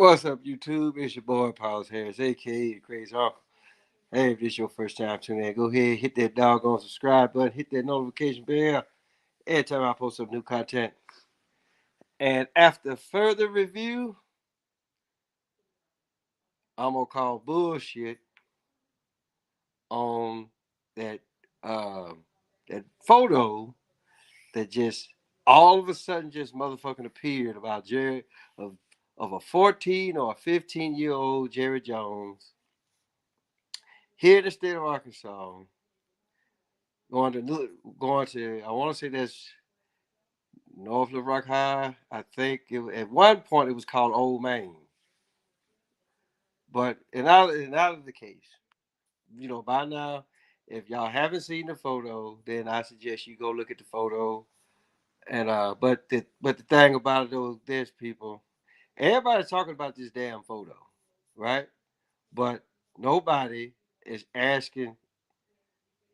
What's up, YouTube? It's your boy, Pauls Harris, aka the Crazy Uncle. Hey, if this is your first time tuning in, go ahead, hit that doggone subscribe button, hit that notification bell every time I post some new content. And after further review, I'm gonna call bullshit on that that photo that just all of a sudden just motherfucking appeared about Jerry of a 14 or a 15-year-old Jerry Jones here in the state of Arkansas going to I want to say that's North Little Rock High. I think at one point it was called Old Main, but in out of the case, by now, if y'all haven't seen the photo, then I suggest you go look at the photo. And but the thing about it though, there's people, everybody's talking about this damn photo, right? But nobody is asking.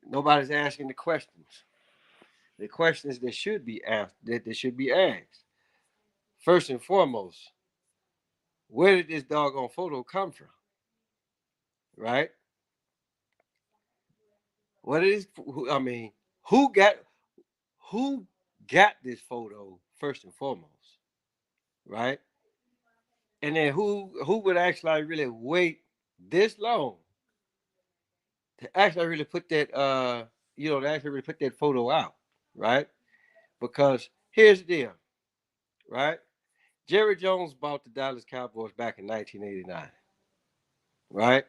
Nobody's asking the questions. The questions that should be asked. That should be asked. First and foremost, where did this doggone photo come from? Right? What is? I mean, who got who got this photo first and foremost? Right? And then who would actually really wait this long to actually really put that to actually really put that photo out, right? Because here's the deal, right? Jerry Jones bought the Dallas Cowboys back in 1989, right?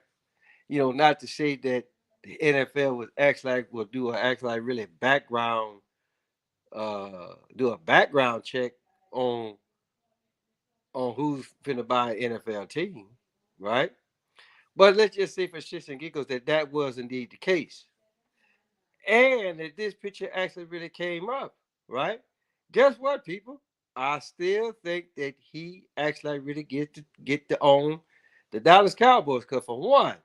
Not to say that the NFL was actually will do a actually really background do a background check on who's finna buy an NFL team, right? But let's just say for shits and giggles that was indeed the case, and that this picture actually really came up, right? Guess what, people? I still think that he actually really get to own the Dallas Cowboys. Cause for one,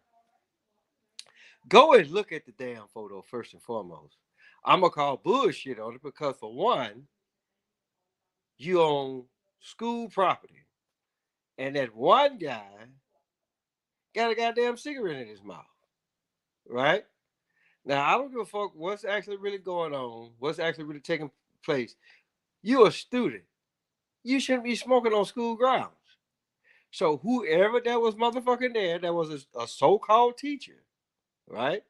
go and look at the damn photo first and foremost. I'm gonna call bullshit on it because for one, you own school property, and that one guy got a goddamn cigarette in his mouth, right? Now I don't give a fuck what's actually really going on, what's actually really taking place. You're a student. You shouldn't be smoking on school grounds. So whoever that was motherfucking there, that was a so-called teacher, right?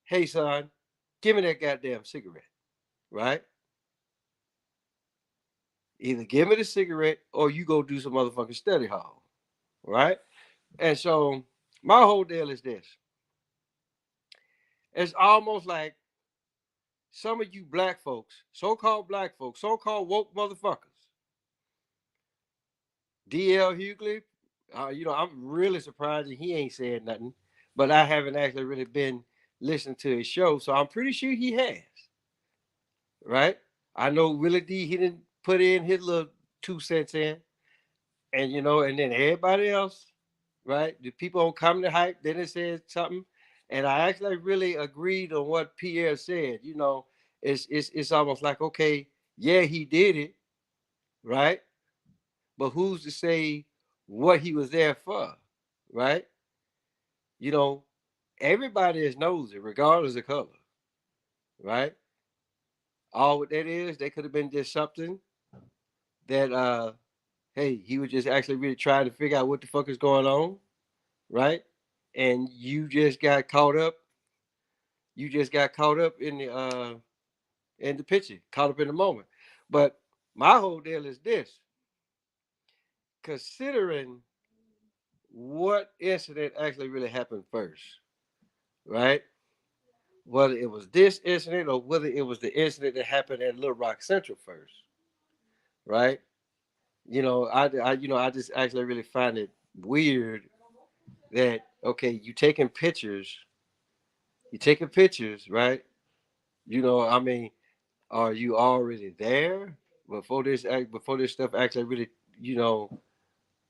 Hey son, give me that goddamn cigarette, right? Either give me the cigarette or you go do some motherfucking study hall, right? And so my whole deal is this. It's almost like some of you black folks, so-called woke motherfuckers, DL Hughley, I'm really surprised that he ain't said nothing, but I haven't actually really been listening to his show, so I'm pretty sure he has, right? I know Willie D, he didn't put in his little 2 cents in, and then everybody else, right? The people on Comedy Hype, they done said something, and I actually really agreed on what Pierre said. It's almost like, okay, yeah, he did it, right? But who's to say what he was there for, right? You know, everybody is nosy, regardless of color, right? All what that is, they could have been just something that hey, he was just actually really trying to figure out what the fuck is going on, right? And you just got caught up in the picture, caught up in the moment. But my whole deal is this: considering what incident actually really happened first, right? Whether it was this incident or whether it was the incident that happened at Little Rock Central first, right? I just actually really find it weird that okay, you taking pictures, right? I mean, are you already there before this stuff actually really, you know,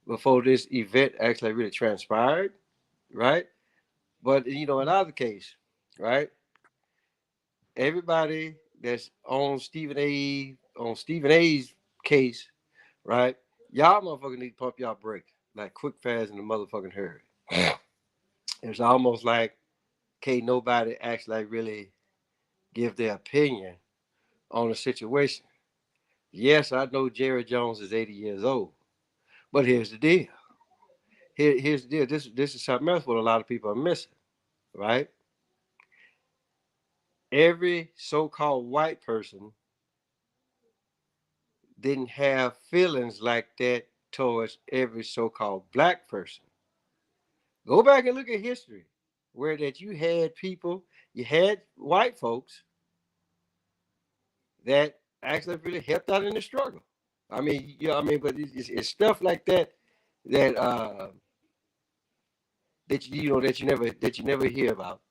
before this event actually really transpired, right? But in either case, right? Everybody that's on Stephen A's case, right? Y'all motherfuckers need to pump y'all brakes like quick, fast, in the motherfucking hurry. It's almost like can't nobody actually really give their opinion on the situation. Yes, I know Jerry Jones is 80 years old, but here's the deal. Here's the deal. This is something else what a lot of people are missing, right? Every so-called white person didn't have feelings like that towards every so-called black person. Go back and look at history, where that you had people, you had white folks that actually really helped out in the struggle. I mean, you know, I mean, but it's stuff like that that that you never hear about.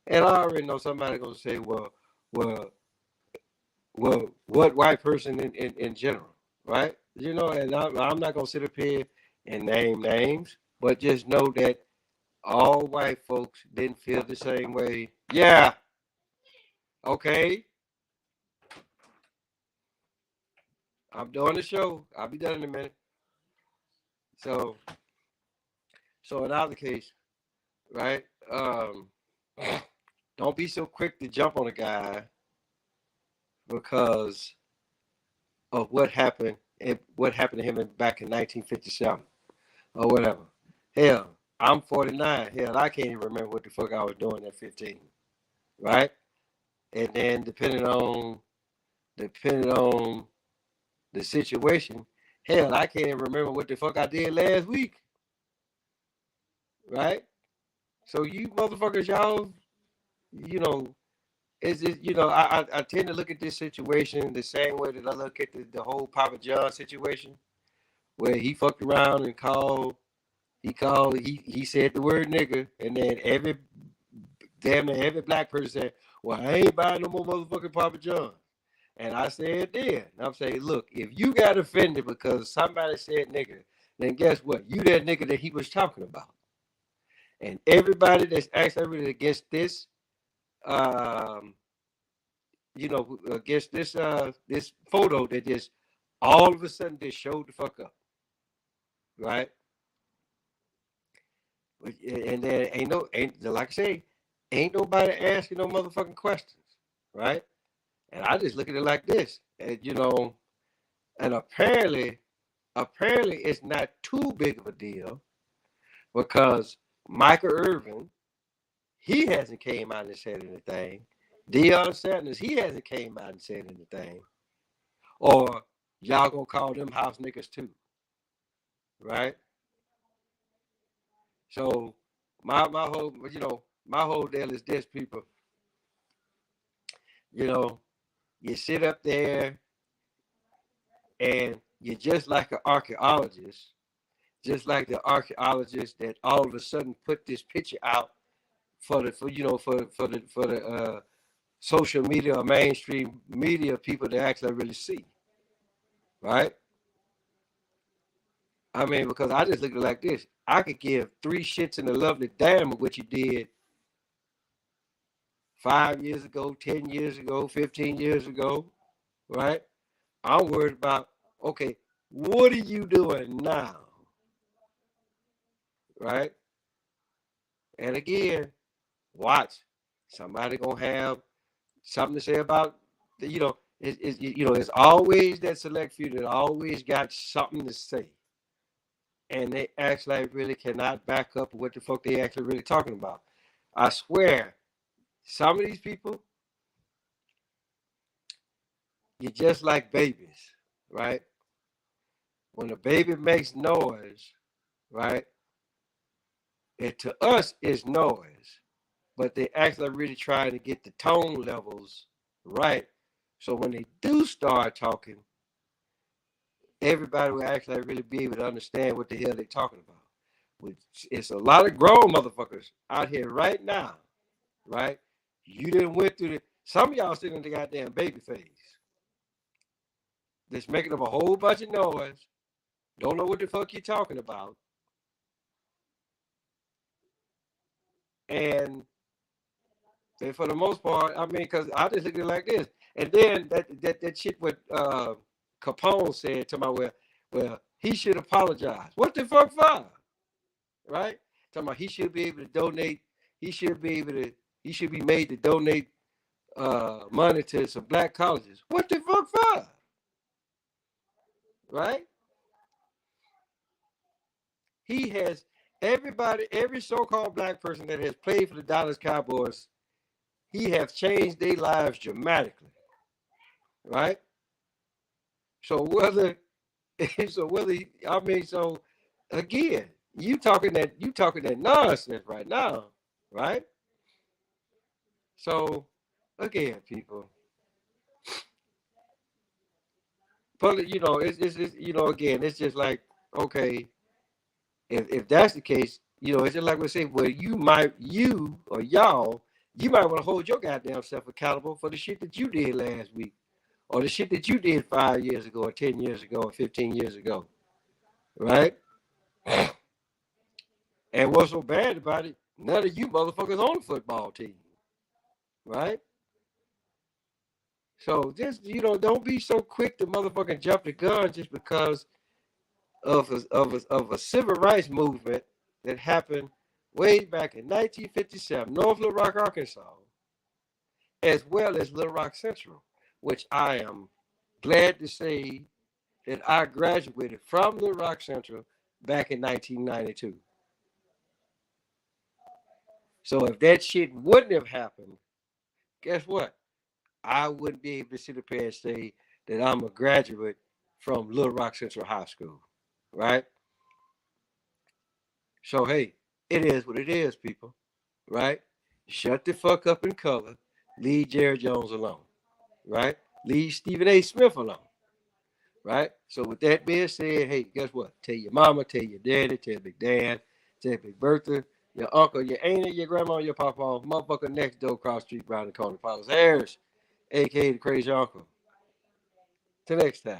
And I already know somebody gonna say, well, what white person in general, right? You know, and I'm not gonna sit up here and name names, but just know that all white folks didn't feel the same way. Yeah, okay. I'm doing the show. I'll be done in a minute. So, so in our case, right? Don't be so quick to jump on a guy because of what happened to him back in 1957 or whatever. Hell, I'm 49. Hell, I can't even remember what the fuck I was doing at 15, right? And then depending on the situation, hell, I can't even remember what the fuck I did last week, right? So you motherfuckers, y'all, you know, it's just, I tend to look at this situation the same way that I look at the whole Papa John situation, where he fucked around and he said the word nigga, and then damn near every black person said, well, I ain't buying no more motherfucking Papa John. And I said then, I'm saying, look, if you got offended because somebody said nigga, then guess what? You that nigga that he was talking about. And everybody that's actually against this, um, against this photo that just all of a sudden just showed the fuck up, right? And then ain't like I say, ain't nobody asking no motherfucking questions, right? And I just look at it like this, and and apparently it's not too big of a deal because Michael Irvin, he hasn't came out and said anything. Deion Sanders, he hasn't came out and said anything. Or y'all gonna call them house niggas too, right? So my whole deal is this, people. You know, you sit up there and you're just like an archaeologist, just like the archaeologist that all of a sudden put this picture out for the social media or mainstream media people to actually really see, right? I mean, because I just look at it like this. I could give three shits in the lovely damn of what you did 5 years ago, 10 years ago, 15 years ago, right? I'm worried about, okay, what are you doing now? Right? And again, watch. Somebody gonna have something to say about it's always that select few that always got something to say. And they actually really cannot back up what the fuck they actually really talking about. I swear, some of these people, you're just like babies, right? When a baby makes noise, right? It to us is noise, but they actually really trying to get the tone levels right. So when they do start talking, everybody will actually really be able to understand what the hell they're talking about. Which it's a lot of grown motherfuckers out here right now, right? You didn't went through the some of y'all sitting in the goddamn baby phase. Just making up a whole bunch of noise. Don't know what the fuck you're talking about. And for the most part, I mean, because I just look at it like this. And then that shit what Capone said to my well, he should apologize. What the fuck for? Right? Talking about he should be able to donate. He should be able to. He should be made to donate money to some black colleges. What the fuck for? Right? He has everybody, every so-called black person that has played for the Dallas Cowboys, he has changed their lives dramatically. Right? So whether so again, you talking that nonsense right now, right? So again, people, but again, it's just like, okay, if that's the case, it's just like we say, well, you or y'all, you might want to hold your goddamn self accountable for the shit that you did last week, or the shit that you did 5 years ago, or 10 years ago, or 15 years ago, right? And what's so bad about it? None of you motherfuckers on the football team, right? So just don't be so quick to motherfucking jump the gun just because of a civil rights movement that happened way back in 1957, North Little Rock, Arkansas, as well as Little Rock Central, which I am glad to say that I graduated from Little Rock Central back in 1992. So if that shit wouldn't have happened, guess what? I wouldn't be able to sit up here and say that I'm a graduate from Little Rock Central High School, right? So, hey, it is what it is, people, right? Shut the fuck up and color. Leave Jerry Jones alone, right? Leave Stephen A. Smith alone, right? So, with that being said, hey, guess what? Tell your mama, tell your daddy, tell Big Dad, tell Big Bertha, your uncle, your auntie, your grandma, your papa, motherfucker next door, cross street, round the corner, Paulus Harris, a.k.a. the crazy uncle. Till next time.